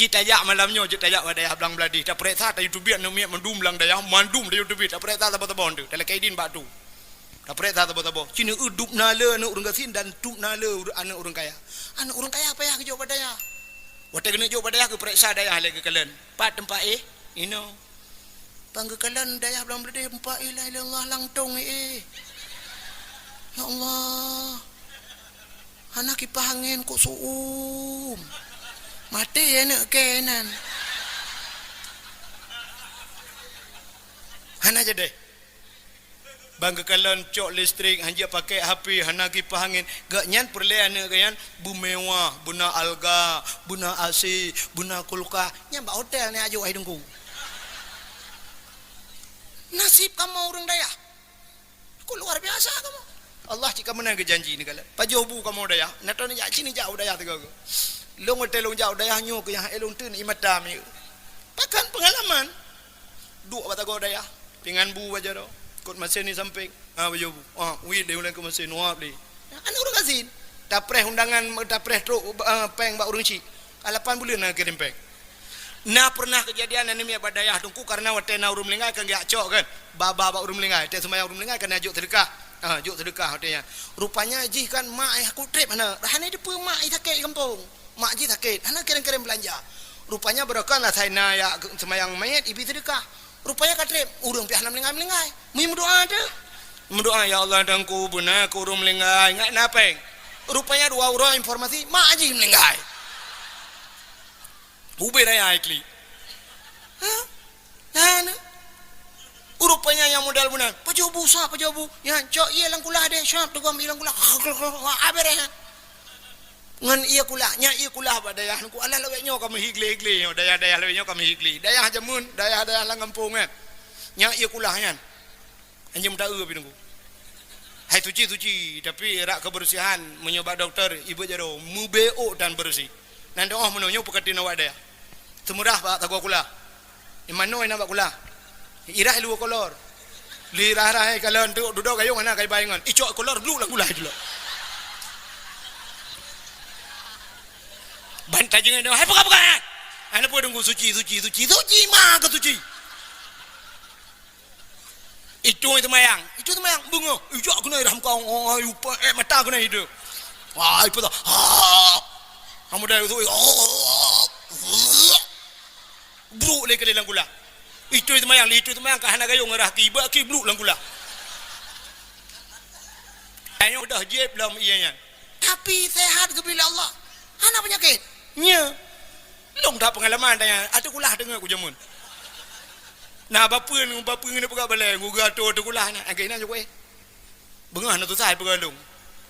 Citayak malamnya citayak wadaya hablang beladi. Tak pereta tak YouTubian no miak mandum lang daya mandum da YouTube tak pereta tak bata bondu. Tak kaidin batu. Tak pereta tak bata bo. Cina udup nala anu urang gasin dan tup nala anu urang kaya. Anu urang kaya apa ya ke jawab wadaya. Wata kena jawab wadaya ke periksa daya lagi kalian. Pat tempat ino. Pangga kalian daya hablang beladi tempat la ilaha illallah langtong Ya Allah. Anak kipahangin kok suum. Mati ya nak kenan. Hana aja deh. Bangga kalon cok listrik hanya pakai HP hana kipahangin. Gak nyan perlean kayan bumewa, buna alga, buna AC, buna kulka. Nyan ba hotel ni ajo ai dengku. Nasib kamu orang daya. Kau luar biasa kamu. Allah jika menang ke janji ni kala. Pajobu kamu daya. Nato ni sini jauh daya tiga go. Long hotel long jauh daya nyo ke yang elong tu ni imadam ni. Pakan pengalaman. Dua bata go daya. Dengan bu aja do. Kot mesin ni samping. Pajobu. Wi dia ulang ke mesin nuap ni. Anak urang kasin. Dapreh undangan dapreh truk peng bak urang ci. 8 bulan nak kirim peng. Nah pernah kejadian ni miak badayah tungku karena hotel na urang melingai kan gak cok kan. Baba bak urang melingai. Tiap semaya urang melingai kan ajuk sedekah. Juk sedekah hotelnya. Rupanya ji kan mak aku trip mana. Rahane depa mak ai sakit kampung. Mak ji sakit. Hana kirim-kirim belanja. Rupanya berokanlah saya na ya semayang mayat ibi sedekah. Rupanya ka trip urang piah melingai-melingai. Mi berdoa tu. Berdoa ya Allah dangku benar ku urang melingai. Ngat napeng. Rupanya dua orang informasi mak ji melingai. Ube raya ikli. Nah. Rupanya yang modal benar. Pajobu sah pajobu. Ya, cok iya lang kulah deh. Syap tu gam ilang kulah. Abereh. Ngan iya kulah, nya iya kulah badaya. Ku alah lawek nyo kami higli nyo. Daya lawek nyo kami higli. Daya jamun, daya lang kampung kan. Nya iya kulah kan. Anjing tak eur pinungku. Hai tuci tapi rak kebersihan menyoba dokter ibu jaro mubeo dan bersih. Nanti menonyo peketin awak daya. Semurah pak tago kulah. Imano ina bak kulah. Irah lu kolor. Lirah kalon tu duduk kayu mana kai bayangan. Icok kolor blue lah gulai dulu. Bantai jangan dah. Hai buka. Ana pun tunggu suci mah ke suci. Itu mayang bungo. Icok kena irah kau mata kena hidup. Wah ipu tu. Kamu dah tu. Bro le kelilang gula. Itu mayang kahana kayu ngerah tiba ki bluk lang gula. Ayo dah jeb lam ianya. Tapi sehat ke bila Allah. Hana penyakit. Nya. Long dah pengalaman tanya. Atu kulah dengar ku jamun. Nah bapa ni pegak balai guga tu kulah na. Agaknya juga Bengah na tu sai pegalung.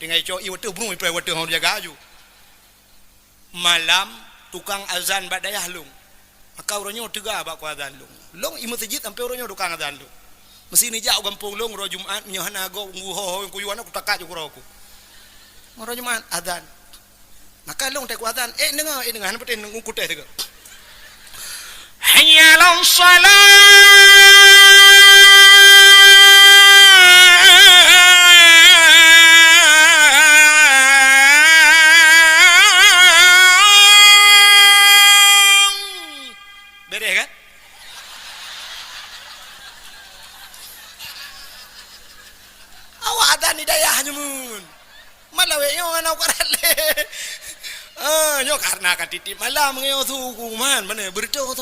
Dengan cok i water brung i water hang jaga aju. Malam tukang azan badayah lung. Maka orangnya tega bak ku azan lung. Long i masjid sampai orangnya tukang azan lung. Mesti ni jauh kampung long ro Jumaat nyohana go nguho ku yuana ku takat ku ro ku. Ro Jumaat azan. Maka long tak ku azan dengar han petin ngku teh tega. Hayya lam nyo karena katiti malam ngeo tu kuman mana berdoa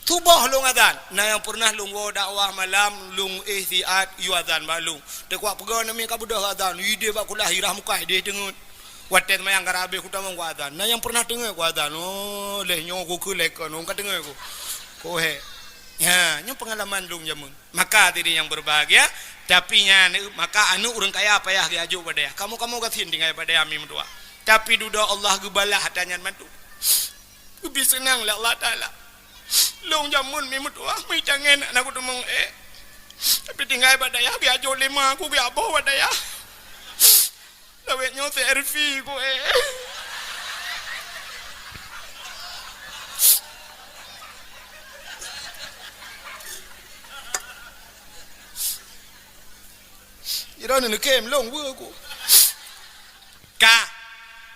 tu boh long adan na yang pernah lungo dakwah malam lung ihtiat yu adan balung te kwa pega nami ka budah adan ide ba kulah hirah muka dia dengut watet mayang karabe ku tamang ku adan na yang pernah dengar ku adan leh nyo ku kulek no ka dengar ku ko he ya nyo pengalaman lung jamun maka tadi yang berbahagia tapi nya maka anu urang kaya apa ya diajuk pada ya kamu katin tinggal pada ya mim doa tapi duda Allah gebalah hatanya mantu lebih senang lah Allah taala long jamun mim doa mi jangan aku tumong tapi tinggal pada ya diajuk lima aku biar apa pada ya lawe nyo selfie ku Ira ni kem long wo aku. Ka.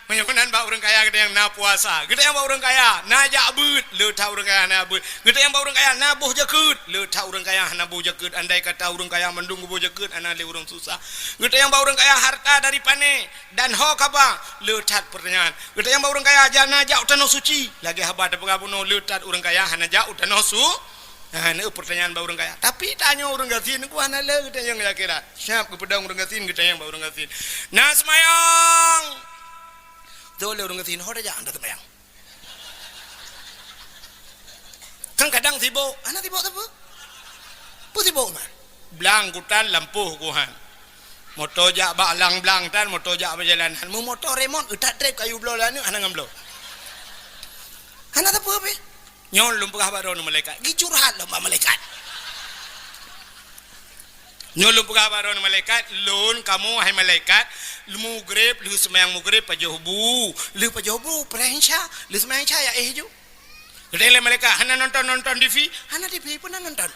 Manya Menan ba orang kaya gede yang na puasa. Gede yang ba orang kaya na jabut, le ta orang kaya na but. Gede yang ba orang kaya na boh jakut, le ta orang kaya na boh jakut. Andai kata orang kaya mendung boh jakut, ana le orang susah. Gede yang ba orang kaya harta dari pane dan hok apa? Le tat pertanyaan. Gede yang ba orang kaya jana jau tanah suci. Lagi haba ada pengabuno le tat orang kaya hana jau tanah su. Nah, ini pertanyaan ba orang kaya. Tapi tanya orang gatin ku ana le gede yang ya kira. Siap ke pedang orang gatin gede yang ba orang gatin. Nah semayang. Dole orang gatin hoda ja anda semayang. Kan kadang tibo, ana tibo apa? Tibo man. Blang kutan lampuh kuhan. Motor ja ba lang blang tan motor ja berjalanan. Mu motor remon utat trip kayu blolan ni ana ngamlo. Ana apa be? Nyon lumpuh baron malaikat. Gicurhat lo malaikat. Nyon lumpuh baron malaikat, lun kamu hai malaikat. Lu grep, lu semayang mugrib pajohbu, lu pajohbu perensya, lu semayang caya ju. Jadi mereka hana nonton TV, hana TV pun nonton.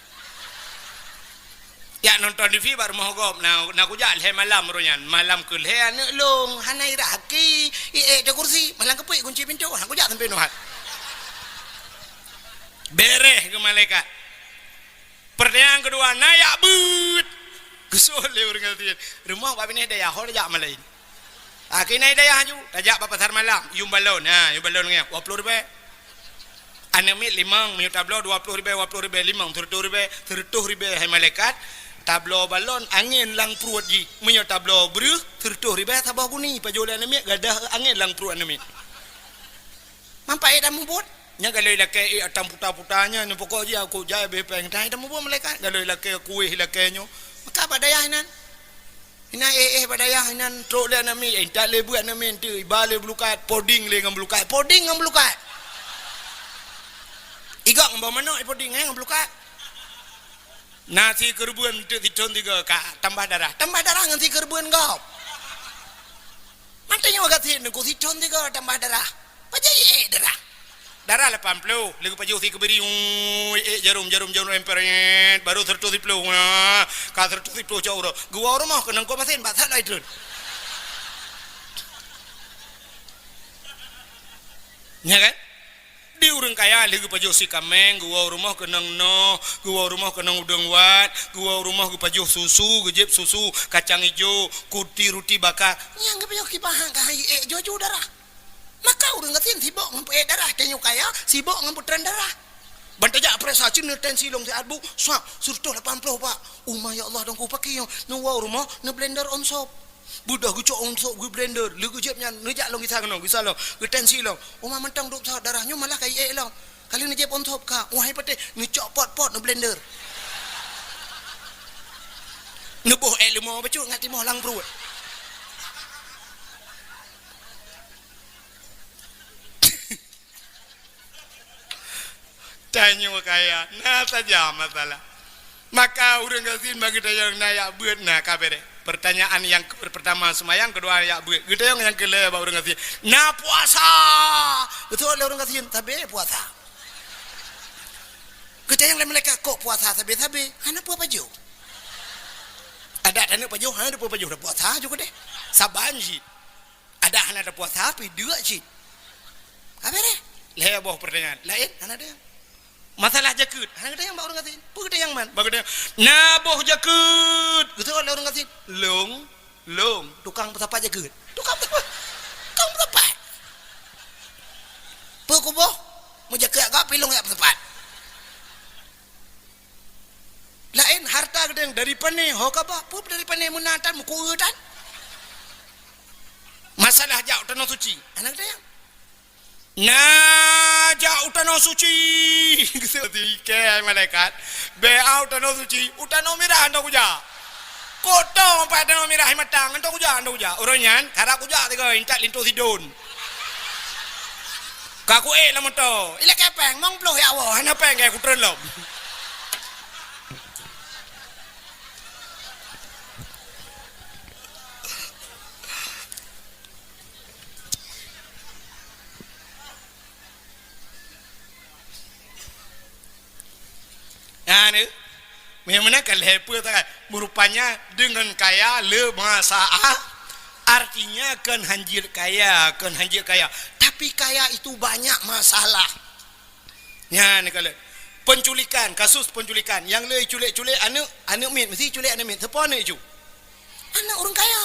Ya nonton TV baru mohogop, na kujal he malam ronyan, malam kul he ane long, hana iraki, de kursi, malang kepui kunci pintu, hana kujal sampai nuhat. Bereh ke malaikat. Pertanyaan kedua, nayak but. Kesol le orang ngatin. Rumah babi ni daya hor jak malai. Kini daya haju, tajak ba pasar malam, yung balon. Yung balon ngaya, 20 ribu. Anami 5, minyak tablo 20 ribu, 20 ribu 5, 30 ribu hai malaikat. Tablo balon angin lang pruat ji. Minyak tablo bru 30 ribu tabah guni pajolan anami gadah angin lang pruat anami. Mampai dah mubut. Nya galoi laki atam puta-putanya ni pokok je aku jaya be peng tai dah mubut malaikat. Galoi laki kuih lakinyo. Maka badayah nan ina badayah nan trok le nami tak le buat nami tu bale blukat poding le ngam blukat igak ngam mano poding ngam blukat nasi kerbuan tu titon tiga ka tambah darah nganti kerbuan kau matanya wagatin ku titon tiga tambah darah pajai darah 80 lagu paju ti keberi jarum emperet baru 30 ka 30 cauro gua rumah kenang ko masin bat halai tun nya kan di urang kaya lagu paju si kameng gua rumah kenang gua rumah kenang udang wat gua rumah gua paju susu gejep susu kacang hijau kuti roti bakar nya ngapa yo kipahang ka jojo darah. Maka orang ngatin sibuk ngampu darah tenyo kaya sibuk ngampu tren darah bantaja presasi ne tensi long seat bu swap surto 80 pak ya Allah dong ku pakai yo no wow rumah no blender on sop budak gu cok on sop gu blender lu gu jepnya ne jak long kisah no bisa lo gu tensi long mentang duk sa darahnya malah kai lo kali ne jep on sop ka wahai pate ne cok pot no blender ne boh limo bacu ngati moh lang perut. Tanya kaya, nah saja masalah. Maka orang kasih bagi yang nayak buat nah kabere. Pertanyaan yang pertama semayang, kedua nayak buat. Kita yang kelima orang kasih, nah puasa. Betul orang kasih tapi puasa. Kita yang mereka kok puasa tapi hana puasa baju. Ada hana baju, hana puasa baju ada puasa juga deh. Sabanji. Ada hana ada puasa tapi dua sih. Kabere. Leher bawah pertanyaan lain hana ada. Masalah jakut, hang ada yang ba orang ngatin, pu ada yang man, ba ada naboh jakut, gitu kalau orang ngatin, long, tukang petapa jakut, tukang petapa, pu kuboh, mau jakut agak pilong ya petapa, lain harta gede dari pane, hok apa, pu dari pane munatan, mukuutan, masalah jauh tanah suci, anak ada yang nah jauh tanah suci ke malaikat beau tanah suci utano mirah anda kuja koto pada tanah mirah matang anda kuja orangnya karena kuja tiga intak lintu sidon kaku lama to ila kepeng mong ploh ya Allah hana peng kayak kutren lo Nah, memang kalau hepu tak, merupanya dengan kaya le masa Artinya kan hanjir kaya, tapi kaya itu banyak masalah. Ya ni kala penculikan, kasus penculikan yang le culik anak min mesti culik anak min siapa anak itu? Anak orang kaya.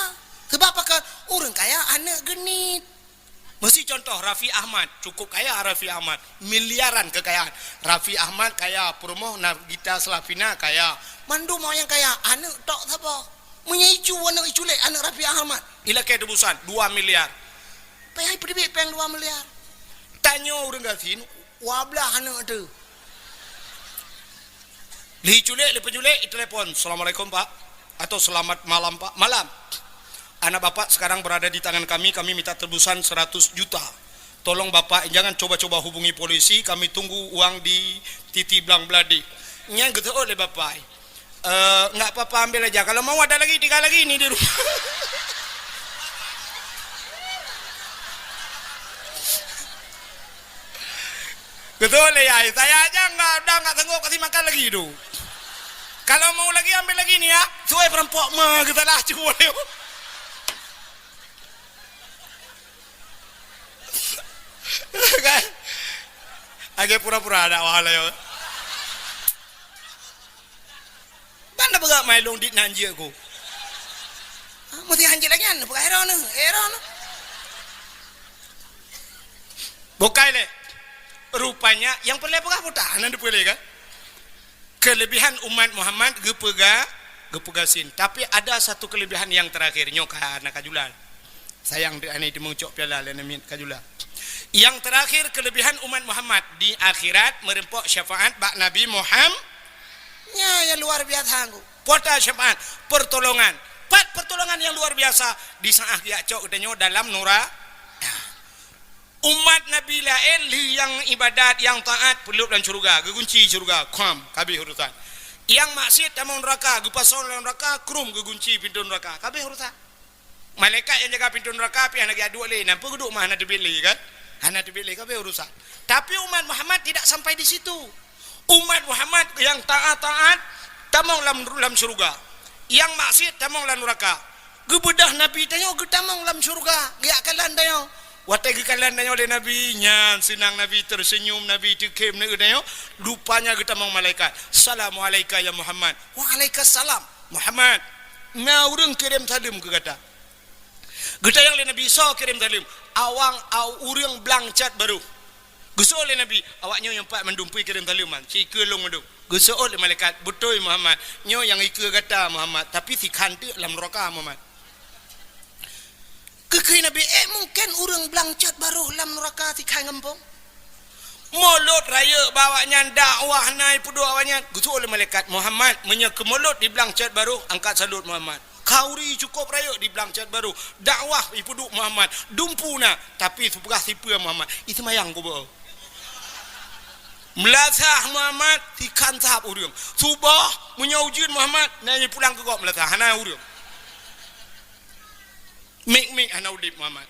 Sebab apa? Orang kaya anak genit. Mesti contoh Raffi Ahmad, cukup kaya Raffi Ahmad, miliaran kekayaan. Raffi Ahmad kaya, Purmoh Nagita Slavina kaya. Mandu mau yang kaya, anak tok siapa? Menyaicu anak culik anak Raffi Ahmad. Ila kaya debusan 2 miliar. Payah pedibik peng 2 miliar. Tanya orang gasin, wablah anak tu. Li culik, li penculik, telepon. Assalamualaikum Pak. Atau selamat malam Pak. Malam. Anak Bapak sekarang berada di tangan kami minta tebusan 100 juta. Tolong Bapak jangan coba-coba hubungi polisi, kami tunggu uang di Titi Blang Bladi. Nyang gitu oleh Bapak. Enggak apa-apa ambil aja. Kalau mau ada lagi 3 lagi ini di rumah. Betul ya, saya aja enggak sanggup kasih makan lagi itu. Kalau mau lagi ambil lagi nih ya, suai perampok mah kita lah cuy. Kan agak pura-pura ada wahala yo. Banda baga mai long dit nanji aku. Mesti hanji lagi an baga eron. Bukai le. Rupanya yang perlu apa putar nan dipele kan? Kelebihan umat Muhammad gepegasin. Tapi ada satu kelebihan yang terakhir nyoka anak kajulan. Sayang ane dimengcok piala lenamin kajulan. Yang terakhir kelebihan umat Muhammad di akhirat merempok syafaat bak Nabi Muhammad. Ya yang luar biasa aku. Pota syafaat pertolongan. Pertolongan yang luar biasa di saat ya cok udanyo dalam nura. Umat Nabi lain yang ibadat yang taat peluk dan surga, gegunci surga, kam kabeh urusan. Yang maksiat tamang neraka, gepasol neraka, krum gegunci pintu neraka, kabeh urusan. Malaikat yang jaga pintu neraka pi anak adu le, nampu duduk mah anak dibeli kan? Anak dibeli kabeh urusan. Tapi umat Muhammad tidak sampai di situ. Umat Muhammad yang taat tamang dalam surga. Yang maksiat tamang dalam neraka. Gebedah Nabi tanyo getamang dalam surga, giak kalan tanyo. Watai kekalan danyo oleh Nabi nya senang Nabi tersenyum Nabi tekem ne danyo rupanya kita mau malaikat. Assalamualaikum ya Muhammad. Waalaikumsalam Muhammad. Mau urang kirim salam ke kata. Kita yang oleh Nabi so kirim salam. Awang urang blang cat baru. Guso oleh Nabi awaknya yang pak mendumpui kirim saluman. Si kelong mendum. Guso oleh malaikat betul Muhammad. Nyo yang ikut kata Muhammad tapi si kanti dalam neraka Muhammad. Kekei Nabi mungkin orang belangcat baru dalam neraka tikai ngempong. Mulut raya bawanya dakwah naik pudu awaknya. Gutu oleh malaikat Muhammad menyek mulut di belangcat baru angkat salut Muhammad. Kauri cukup raya di belangcat baru. Dakwah ipudu Muhammad. Dumpuna tapi supegah sipu Muhammad. Itu mayang ko ba. Melasah Muhammad tikan tahap urang. Subah menyaujin Muhammad nanya pulang ke kok melasah hana urang. Mik anak udip Muhammad.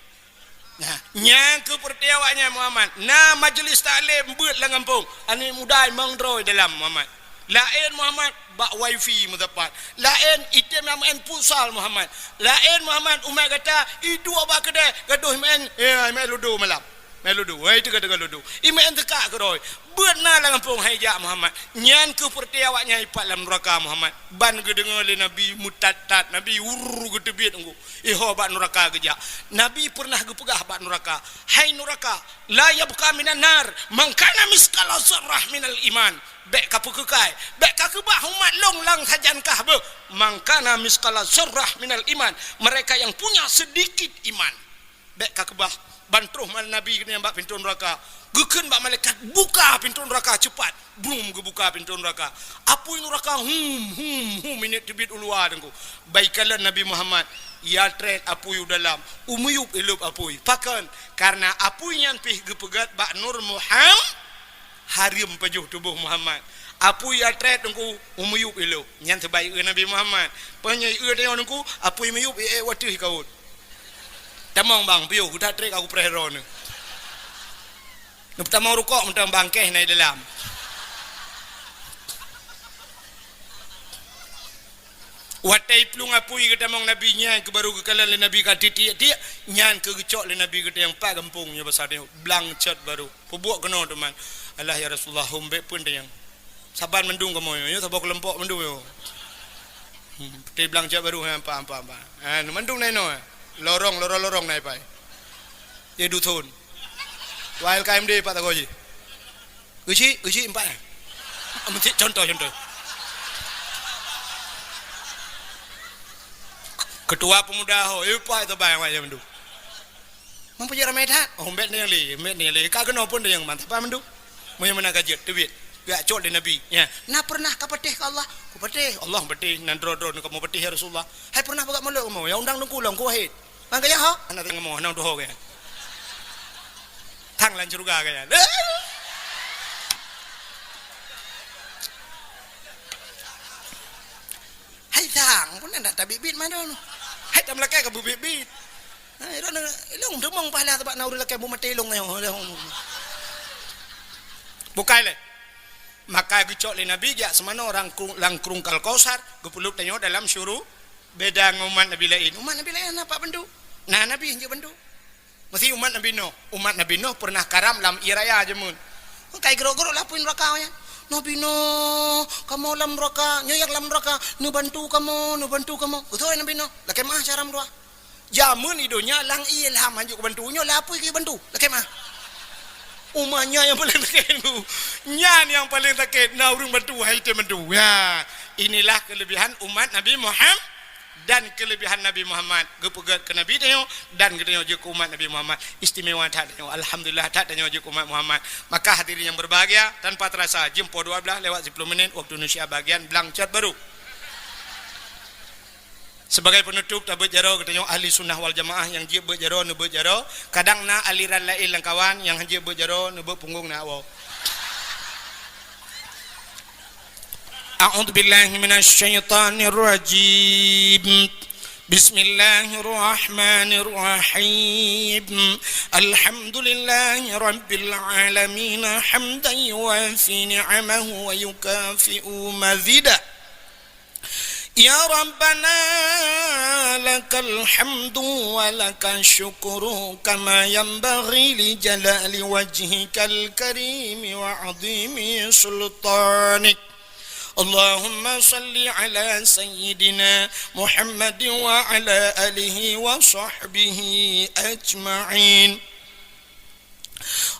Nah, yang kepertiawanya Muhammad. Nah, majlis taklim buat lah ngampung. Ani mudai mangdroi dalam Muhammad. Lain Muhammad bak wifi mendapat. Lain item yang main pusal Muhammad. Lain Muhammad umar kata itu apa kedai gaduh main main ludo malam. Main ludo. Itu kata ludo. Imain tekak keroi. Benar lah ngampung haijak Muhammad. Nyan kepertiawanya ipat dalam neraka Muhammad. Ban kedengar oleh Nabi mutatat. Nabi urru ketebit engko. Iho bak neraka kejak. Nabi pernah gepegah bak neraka. Hai neraka, la yabqa minan nar man kana miskala zarrah minal iman. Bek ka pekekai. Bek ka kebah umat long lang sajan kah be. Man kana miskala zarrah minal iman. Mereka yang punya sedikit iman. Bek ka kebah bantruh mal Nabi kena bak pintu neraka. Geken bak malaikat buka pintu neraka cepat. Belum gebuka pintu neraka. Apui neraka minit tebit ulua dengku. Baikalan Nabi Muhammad ya tret apui dalam umuyup ilup apui. Pakan karena apui yang pih gepegat bak nur Muhammad harim pejuh tubuh Muhammad. Apui ya tret dengku umuyup ilup. Yang terbaik Nabi Muhammad. Penyai dia dengku apui meyup watih kaut. Tamang bang piu kita trek aku preheron. Nup tamang rukuk mentang bangkeh naik dalam. watai plung apui kita mong nabi nyan ke baru ke kalan le nabi ka titik dia nyan ke gecok le nabi kita yang pa kampungnya besar dia blang cet baru pubuak kena teman Allah ya Rasulullah hombe pun dia yang saban mendung kamu yo tabok lempok mendung yo te blang cet baru apa mendung nai no lorong nai pai ye du thon wail KMD Pak Tagoji uci empat mesti contoh ketua pemuda ho apa itu bayang aja mendu mempunyai medan mbet ni yang li ka kena pun dia yang mantap mendu mau yang mana gajet duit gak cok di nabi ya na pernah ka petih ka Allah ku petih Allah petih nan dro ka mau petih ya Rasulullah hai pernah bagak malu mau ya undang nungku long ku hit mangkanya ho ana teng mau nang doho ke thang lan surga ke ya hai thang pun ndak tabibit mana no hai tam lakai ka bibit ai ro long demong pala tabak na uri lakai bu matilong ayo bukai le maka gicok le nabi ja semana orang langkrung kal kausar gepuluk tanyo dalam syuru beda umat nabi lain apa bendu nah nabi hanya bendu mesti umat nabi no pernah karam lam iraya aja mun kai gero-gero lapuin raka ya nabi no kamu lam raka nyoyak lam raka nu bantu kamu betul nabi no lakai mah cara mrua jamun idonya lang ilham anjuk bantunya lapui ke bantu lakai mah umanya yang paling sakit nyan yang paling sakit na urung bantu hai te bantu ya inilah kelebihan umat Nabi Muhammad dan kelebihan Nabi Muhammad gepegat ke Nabi tanya dan kita je ke umat Nabi Muhammad istimewa tak tanya alhamdulillah tak tanya je ke umat Muhammad maka hadirin yang berbahagia tanpa terasa jam 12 lewat 10 minit waktu Indonesia bagian blang cat baru sebagai penutup tabut jaro katanya ahli sunnah wal jamaah yang je berjaro nu berjaro kadang na aliran lain lang kawan yang je berjaro nu berpunggung na awo a'udzu billahi minasy syaithanir rajim bismillahirrahmanirrahim alhamdulillahi rabbil alamin hamdan yuwafi ni'amahu wa yukafi'u mazidah Ya Rabbana lakal hamdu wa lakal syukru kama yanbaghi li jalali wajhikal karim wa azimi sultanik Allahumma salli ala sayyidina Muhammad wa ala alihi wa sahbihi ajma'in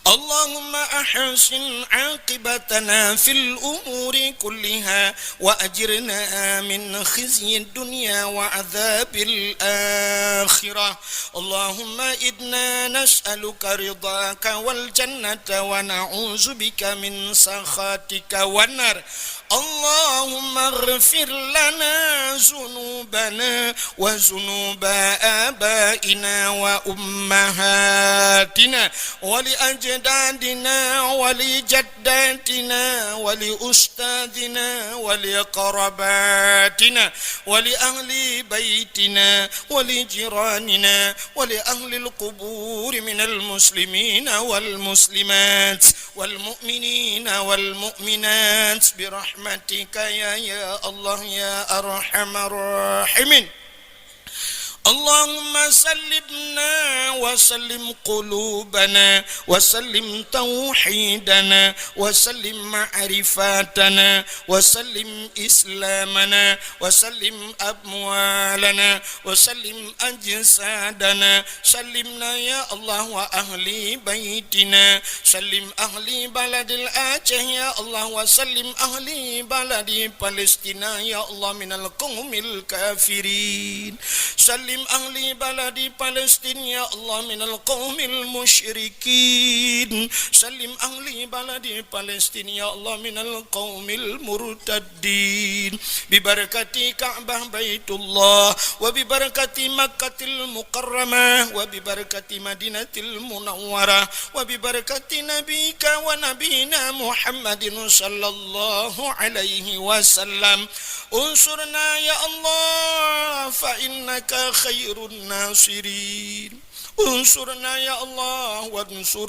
اللهم أحسن عاقبتنا في الأمور كلها وأجرنا من خزي الدنيا وعذاب الآخرة اللهم إنا نسألك رضاك والجنة ونعوذ بك من سخطك والنار اللهم اغفر لنا ذنوبنا وذنوب آبائنا وأمهاتنا ولأجدادنا ولجداتنا ولأستاذنا ولقرباتنا ولأهل بيتنا ولجيراننا ولأهل القبور من المسلمين والمسلمات والمؤمنين والمؤمنات برحمتك يا الله يا أرحم الراحمين اللهم سلمنا وسلم قلوبنا وسلم توحيدنا وسلم معرفاتنا وسلم إسلامنا وسلم أموالنا وسلم أجسادنا سلمنا يا الله وأهل بيتنا سلم أهل بلد الآجه يا الله وسلم أهل بلد فلسطين يا الله من القوم الكافرين سلم أهل بلد فلسطين يا الله من القوم المشركين سلم أهل بلد فلسطين يا الله من القوم المرتدين ببركة كعبة بيت الله وببركة مكة المكرمة وببركة مدينة المنورة وببركة نبيك ونبينا محمد صلى الله عليه وسلم انصرنا يا الله فإنك خير الناصرين Unsurna ya Allah wansur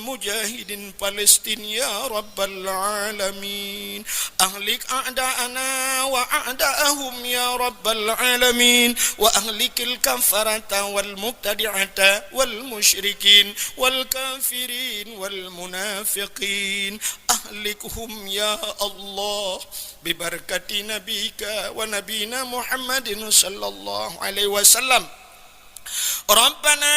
mujahidin Palestin ya Rabbal Alamin ahlik a'da'ana wa a'da'ahum ya Rabbal Alamin wa ahlikil kafarata wal mubtadi'ata wal musyrikin wal kafirin wal munafiqin ahlikhum ya Allah bibarakati nabika wa nabina Muhammadin sallallahu alaihi wasallam. Rabbana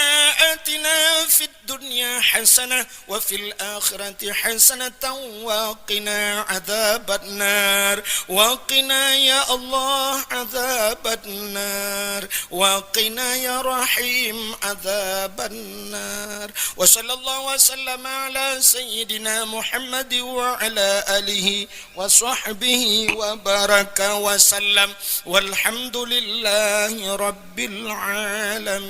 atina fid dunya hasanah wa fil akhirati hasanatan wa qina adzabannar wa qina ya Allah adzabannar wa qina ya Rahim adzabannar wa sallallahu wa sallama ala sayyidina Muhammad wa ala alihi wa sahbihi wa baraka wa sallam walhamdulillahi rabbil alamin.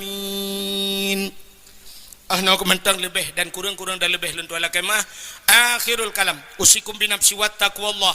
Ahna komentar lebih dan kurang dan lebih lentu ala kemah akhirul kalam usikum binafsi wa taqwallah.